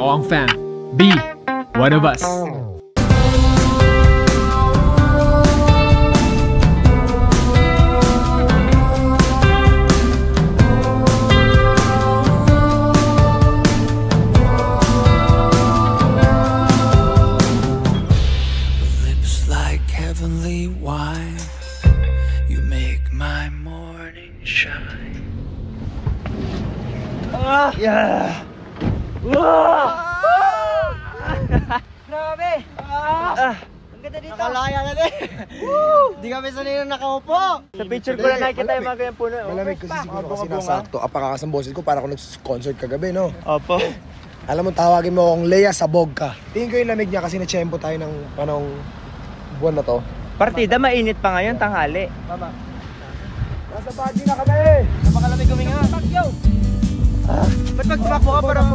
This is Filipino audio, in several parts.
ako ang fan. Be one of us. Lips like heavenly wine, you make my morning shine. Yeah! Grabe! Ang ganda dito! Nakalaya na din! Hindi kami sanay na nakaupo! Sa picture ko lang nakikita yung mga ganyan puno. Malamig kasi siguro kasi nasakto. Apakakas ang boses ko para ako nag-concert kagabi, no? Opo. Alam mo, tawagin mo akong Lea Sabog ka. Tingin ko yung lamig niya kasi na-tsempo tayo ng panong buwan na to. Partida, mainit pa ngayon, tanghali. Tama. Nasa Baguio na kami! Napakalamig huminga. Bagyo! Ba't pag tumakbo ka parang...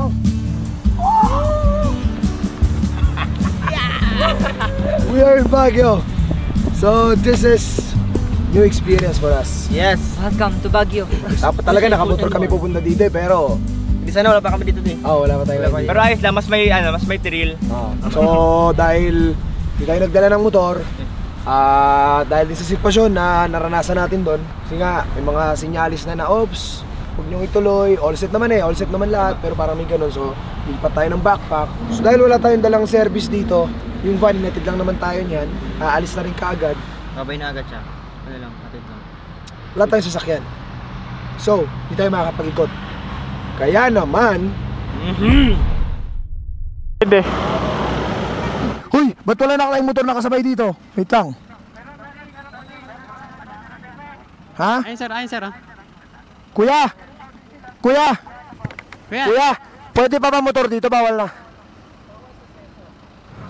We are in Baguio. So this is new experience for us. Yes! Welcome to Baguio. Dapat talaga nakamotor kami pupunta dito pero... Hindi sana wala pa kami dito din. Wala pa tayo. Pero ayos lang, mas may thrill. So dahil hindi tayo nagdala ng motor, dahil din sa sitwasyon na naranasan natin doon, kasi nga may mga sinyalis na ops, huwag niyong ituloy, all set naman lahat, pero parang may ganun, so lipat tayo ng backpack. So dahil wala tayong dalang service dito, yung van, inatid lang naman tayo niyan, aalis na rin kaagad. Babay na agad siya. Ano lang, atid lang. Wala tayong sasakyan. So, hindi tayo makakapag-ikot. Kaya naman... Pwede. Hoy! Ba't wala na kayong motor nakasabay dito? Wait lang. Ha? Ayun sir. Kuya! Kuya! Pwede pa ba motor dito? Bawal na.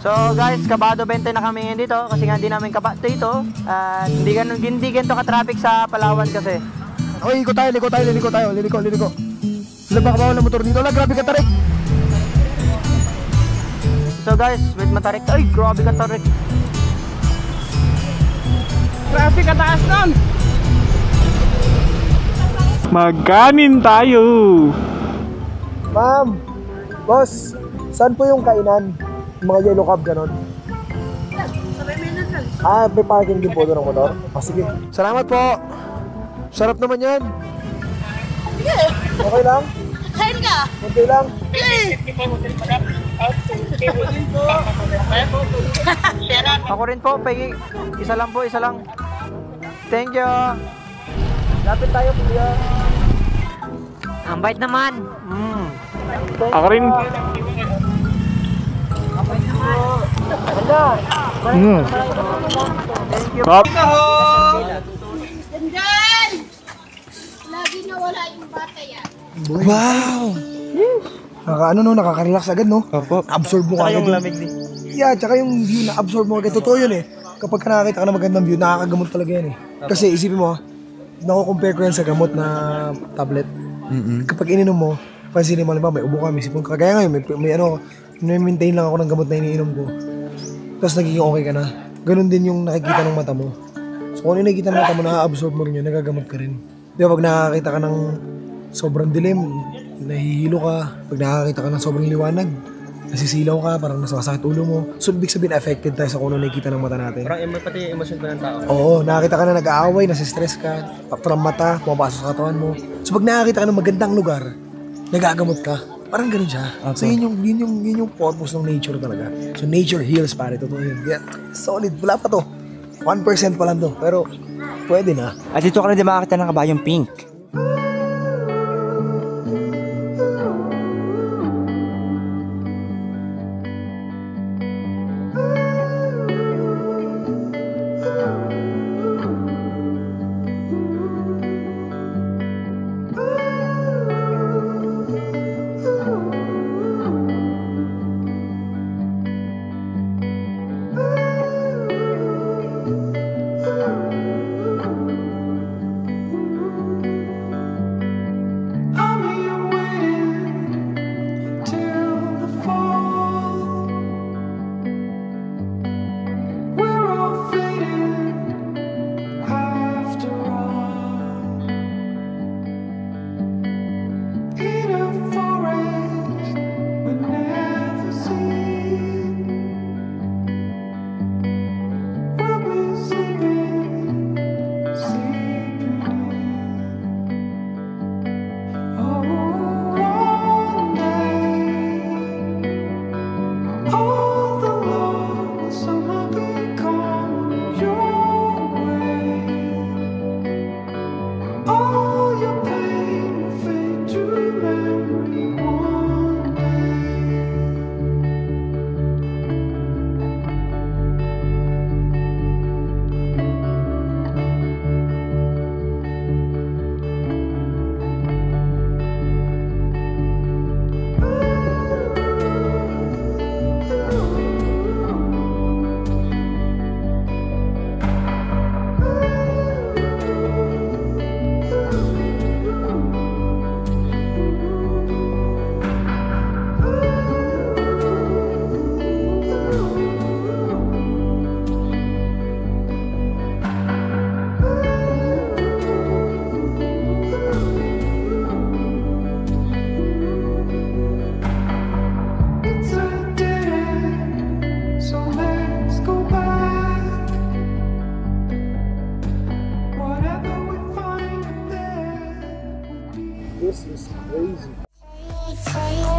So guys, kabado 20 na kami ngayon dito kasi nga hindi namin kabado ito. At hindi ganito ka-traffic sa Palawan kasi. Hoy, liko tayo. Liliko. Sila baka bawal na motor dito. Wala, grabe ka tarik. So guys, wait matarik. Ay, grabe ka tarik. Traffic kataas nun! Maganin tayo! Ma'am! Boss! Saan po yung kainan? Yung mga yellow cab ganon? May parking din po doon ng motor? Sige. Salamat po! Sarap naman yan! Okay lang? Kain ka? Okay lang? Ako rin po, isa lang. Thank you. Lapit tayo, kuya. Ang bait naman. Ako rin. Thank you. Dandan! Lagi na wala yung bata yan. Wow! Nakaka-relax agad, no? Opo. Absorb mo agad yung lamig din. Yeah, tsaka yung view na absorb mo agad. Totoo yun eh. Kapag nakakita ka ng magandang view, nakakagamot talaga yan eh. Kasi isipin mo, naku-compare ko yan sa gamot na tablet. Kapag ininom mo, pansinin mo, may ubo ka, may sipon ka. Kaya ngayon, may maintain lang ako ng gamot na iniinom ko. Tapos nagiging okay ka na. Ganon din yung nakikita ng mata mo. So kung ano yung nakikita ng mata mo, na-absorb mo rin yun, nagagamot ka rin. Di ba pag nakakita ka ng sobrang dilim, nahihilo ka. Pag nakakita ka ng sobrang liwanag, nasisilaw ka, parang nasasakit ulo mo. So ibig sabihin, affected tayo sa kung ano nakikita ng mata natin. Parang pati yung emosyon pa ng tao. Oo, nakakita ka na nag-aaway, nasistress ka, from mata, pumapasok sa katawan mo. So pag nakakita ka ng magandang lugar, nagagamot ka. Parang ganun siya. So yun yung purpose ng nature talaga. So nature heals, pare. Totoo yun. Yeah, solid. Wala pa to. 1% pa lang to. Pero pwede na. At dito ka na din makakita ng kabayong pink. This is crazy. Say